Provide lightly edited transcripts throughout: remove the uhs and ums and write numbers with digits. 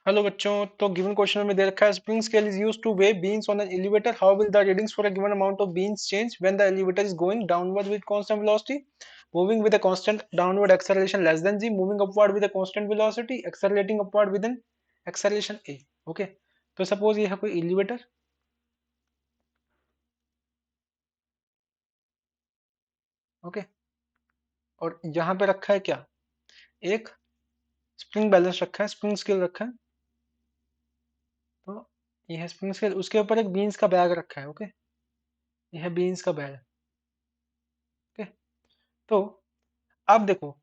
Hello बच्चों। तो given question में दे रखा है spring scale is used to weigh beans on an elevator. How will the readings for a given amount of beans change when the elevator is going downward with constant velocity, moving with a constant downward acceleration less than g, moving upward with a constant velocity, accelerating upward with an acceleration a. Okay, तो suppose ये है कोई elevator. Okay, और यहाँ पे रखा है क्या, एक स्प्रिंग बैलेंस रखा है, स्प्रिंग स्केल रखा है। तो ये है स्प्रिंग स्केल, उसके ऊपर एक बीन्स का बैग रखा है। ओके, ये है बीन्स का बैग। ओके, तो अब देखो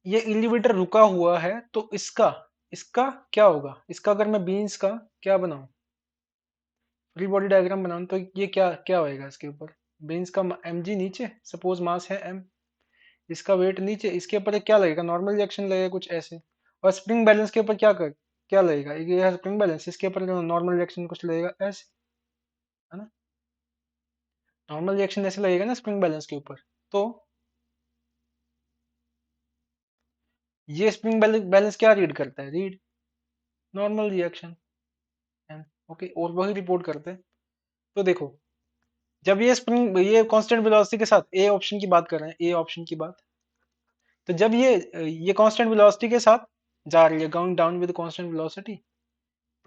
ये एलिवेटर रुका हुआ है, तो इसका इसका क्या होगा, इसका अगर मैं बीन्स का क्या बनाऊं, फ्री बॉडी डायग्राम बनाऊं, तो ये क्या क्या होएगा इसके ऊपर। बीन्स का एम जी नीचे, सपोज मास है एम, इसका वेट नीचे, इसके ऊपर एक क्या लगेगा, नॉर्मल रिएक्शन लगेगा कुछ ऐसे। और स्प्रिंग बैलेंस के ऊपर क्या लगेगा, ये है स्प्रिंग बैलेंस, इसके ऊपर नॉर्मल रिएक्शन कुछ लगेगा ऐसे, है ना। नॉर्मल रिएक्शन ऐसे लगेगा ना स्प्रिंग बैलेंस के ऊपर। तो ये स्प्रिंग बैलेंस क्या रीड करता है, read normal reaction m. Okay, और वही रिपोर्ट करते हैं। तो देखो, जब ये कांस्टेंट वेलोसिटी के साथ, ए ऑप्शन की बात कर रहे हैं, ए ऑप्शन की बात, तो जब ये कांस्टेंट वेलोसिटी के साथ जा रही है, going down with constant velocity,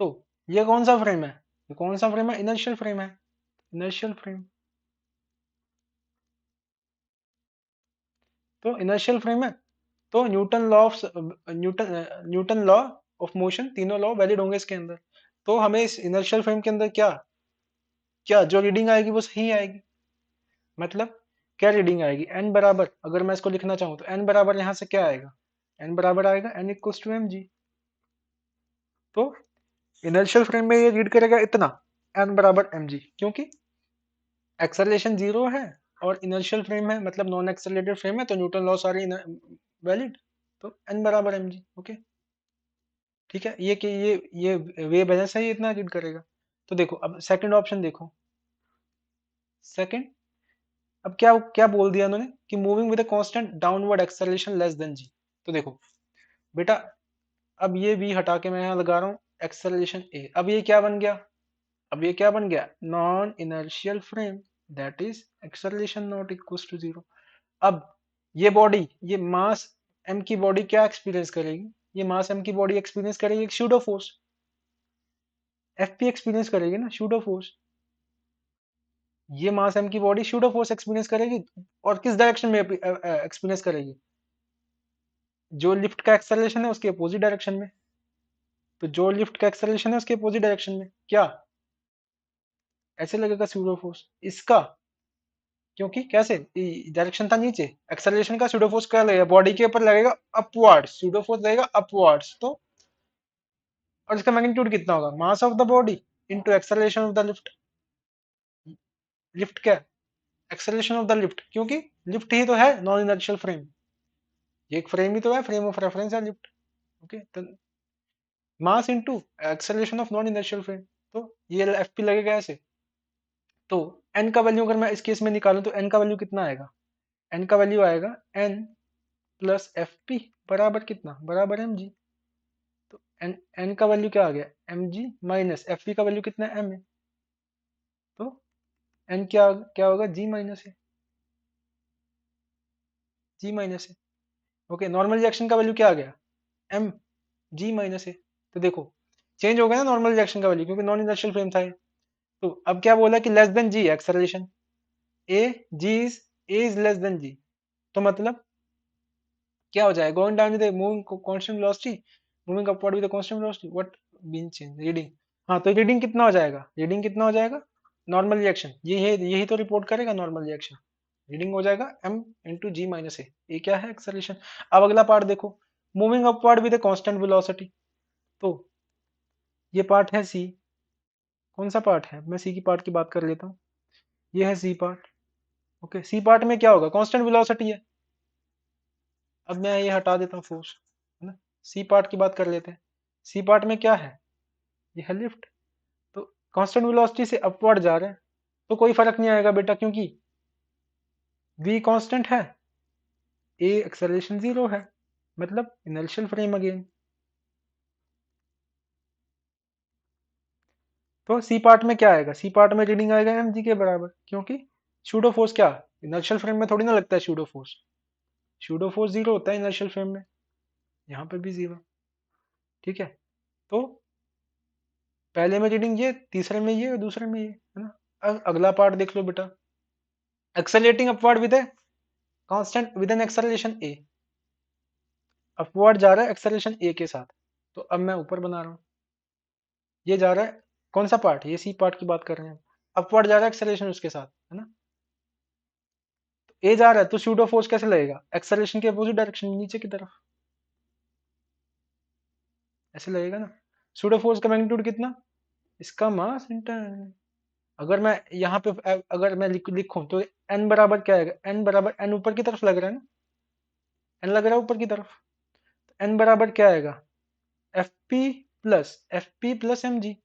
तो ये कौन सा फ्रेम है, ये कौन सा फ्रेम है, इनर्शियल फ्रेम है, इनर्शियल फ्रेम। तो इनर्शियल फ्रेम है, तो न्यूटन लॉ ऑफ मोशन, तीनों लॉ वैलिड होंगे इसके अंदर। तो हमें इस इनर्शियल फ्रेम के अंदर क्या क्या जो रीडिंग आएगी वो सही आएगी। मतलब क्या रीडिंग आएगी, एन बराबर, अगर मैं इसको लिखना चाहूँ तो एन बराबर यहाँ से क्या आएगा, एन बराबर आएगा n equals to m g. तो इनर्शियल फ्रेम में ये रीड करेगा इतना, एन बराबर एम जी, क्योंकि एक्सेलरेशन जीरो है और इनर्शियल फ्रेम है, मतलब नॉन एक्सेलरेटेड फ्रेम है, तो न्यूटन लॉ सारी वैलिड। तो एन बराबर एम जी। ओके, ठीक है, ये कि ये वे बैलेंस है, ये इतना रीड करेगा। तो देखो अब सेकंड ऑप्शन देखो, सेकंड, अब क्या क्या बोल दिया उन्होंने कि moving with a constant downward acceleration less than g. तो देखो बेटा, अब ये v हटा के मैं यहाँ लगा रहा हूँ एक्सेलरेशन a, अब ये क्या बन गया, अब ये क्या बन गया, non inertial frame, that is acceleration not equals to zero. अब ये बॉडी, ये मास m की बॉडी क्या एक्सपीरियंस करेगी, ये मास m की बॉडी एक्सपीरियंस करेगी एक सूडो फोर्स, fp एक्सपीरियंस करेगी ना, सूडो फोर्स। ये मास m की बॉडी सूडो फोर्स एक्सपीरियंस करेगी, और किस डायरेक्शन में एक्सपीरियंस करेगी, जो लिफ्ट का एक्सेलरेशन है उसके अपोजिट डायरेक्शन में। तो जो लिफ्ट का एक्सेलरेशन है उसके अपोजिट डायरेक्शन में क्या, ऐसे लगेगा सूडो फोर्स इसका, क्योंकि कैसे, डायरेक्शन था नीचे, एक्सेलरेशन का सूडो फोर्स क्या लगेगा, बॉडी के ऊपर लगेगा अपवर्ड्स, सूडो फोर्स लगेगा अपवर्ड्स। तो और इसका मैग्नीट्यूड कितना होगा, mass of the body into acceleration of the lift. Lift क्या, एक्सेलरेशन ऑफ द लिफ्ट, क्योंकि लिफ्ट ही तो है नॉन इनर्शियल फ्रेम, ये एक फ्रेम ही तो है, फ्रेम ऑफ रेफरेंस है लिफ्ट। ओके, तो mass into acceleration of non inertial frame, तो ये एफ पी लगेगा ऐसे। तो एन का वैल्यू अगर मैं इस केस में निकालूं तो एन का वैल्यू कितना आएगा, एन का वैल्यू आएगा एन प्लस एफ पी बराबर कितना, बराबर एम जी। तो एन एन का वैल्यू क्या आ गया, m g minus f p का वैल्यू कितना है, एम है। तो एन क्या क्या होगा, जी माइनस है, जी माइनस है। ओके, नॉर्मल रिएक्शन का वैल्यू क्या आ गया, एम जी माइनस है। तो देखो चेंज हो गया ना नॉर्मल रिएक्शन का वैल्यू, क्योंकि नॉन इनर्शियल फ्रेम था ये। तो अब क्या बोला कि less than g acceleration, a g is a is less than g, तो मतलब क्या हो जाएगा, going down with moving constant velocity, moving upward with constant velocity, what been change reading. हाँ, तो रीडिंग कितना हो जाएगा, रीडिंग कितना हो जाएगा, नॉर्मल रिएक्शन, यही तो रिपोर्ट करेगा नॉर्मल रिएक्शन, रीडिंग हो जाएगा m इंटू जी माइनस ए, ये क्या है, एक्सेलरेशन। अब अगला पार्ट देखो, moving upward with constant velocity, तो ये पार्ट है सी, कौन सा पार्ट है, मैं सी की पार्ट की बात कर लेता हूँ, ये है c part. Okay, c part में क्या होगा, कांस्टेंट वेलोसिटी है, अब मैं ये हटा देता हूँ फोर्स, है ना। सी पार्ट की बात कर लेते हैं, सी पार्ट में क्या है, ये है लिफ्ट, तो कांस्टेंट वेलोसिटी से अपवर्ड जा रहे हैं, तो कोई फर्क नहीं आएगा बेटा, क्योंकि v कांस्टेंट है, a एक्सेलरेशन जीरो है, मतलब इनर्शियल फ्रेम अगेन। तो सी पार्ट में क्या आएगा, सी पार्ट में रीडिंग आएगा एम जी के बराबर, क्योंकि सूडो फोर्स क्या, इनर्शियल फ्रेम में थोड़ी ना लगता है pseudo force, pseudo force zero होता है इनर्शियल फ्रेम में, यहाँ पे भी जीरो। ठीक है, तो पहले में रीडिंग ये, तीसरे में ये और दूसरे में ये, है ना। अब अगला पार्ट देख लो बेटा, accelerating upward with a constant with an acceleration A, upward जा रहा है एक्सेलरेशन ए के साथ। तो अब मैं ऊपर बना रहा हूँ, ये जा रहा है, कौन सा पार्ट, ये सी पार्ट की बात कर रहे हैं, अपवर्ड जा रहा है एक्सेलरेशन उसके साथ, है ना। ए जा रहा है तो सूडो फोर्स कैसे लगेगा, एक्सेलरेशन के अपोजिट डायरेक्शन में, नीचे की तरफ, ऐसे लगेगा ना। सूडो फोर्स का मैग्नीट्यूड कितना, इसका मास इंटर, अगर मैं यहाँ पे अगर मैं लिखूं तो एन बराबर क्या आएगा, एन बराबर, एन ऊपर की तरफ लग रहा है ना, एन लग रहा है ऊपर की तरफ, एन बराबर क्या आएगा, f p plus m g,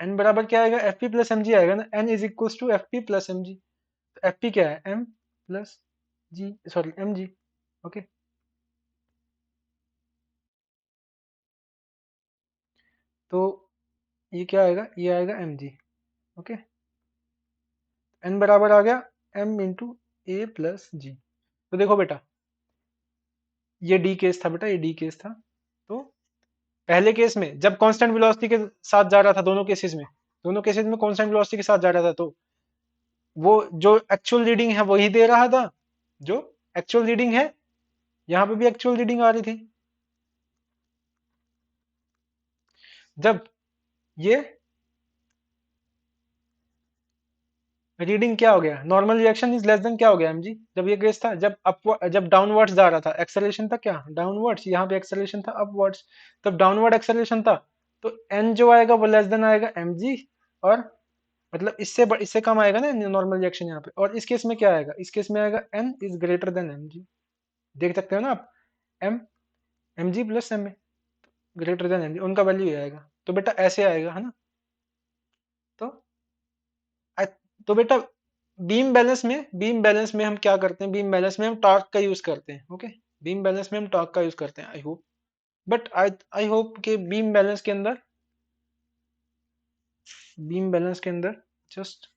n बराबर क्या आएगा, f p plus m g आएगा ना, n is equal to f p plus m g, तो एफ पी क्या है, m plus g, sorry m g. Okay, तो ये क्या आएगा, ये आएगा एम जी। ओके, एन बराबर आ गया एम इंटू ए प्लस जी। तो देखो बेटा, ये डी केस था बेटा, ये डी केस था। तो पहले केस में जब कांस्टेंट वेलोसिटी के साथ जा रहा था, दोनों केसेस में कांस्टेंट वेलोसिटी के साथ जा रहा था, तो वो जो एक्चुअल रीडिंग है वही दे रहा था, जो एक्चुअल रीडिंग है, यहाँ पे भी एक्चुअल रीडिंग आ रही थी। जब ये रीडिंग क्या हो गया, normal reaction is less then क्या हो गया एमजी, जब ये केस था, जब जब डाउनवर्ड्स जा रहा था, एक्सेलरेशन था क्या डाउनवर्ड्स, यहाँ पे एक्सेलरेशन था अपवर्ड्स, तब डाउनवर्ड एक्सेलरेशन था, तो एन जो आएगा वो लेस देन आएगा एमजी, और मतलब इससे कम आएगा ना नॉर्मल रिएक्शन यहाँ पे, और इस केस में क्या आएगा, इस केस में आएगा n is greater than m g, देख सकते हो ना आप, m m g plus m a greater than m g, उनका वैल्यू आएगा, तो बेटा ऐसे आएगा, है ना। तो आ- तो बेटा बीम बैलेंस में हम क्या करते हैं, बीम बैलेंस में हम टॉर्क का यूज करते हैं, ओके, बीम बैलेंस में हम टॉर्क का यूज करते हैं, I hope, but I hope कि बीम बैलेंस के अंदर जस्ट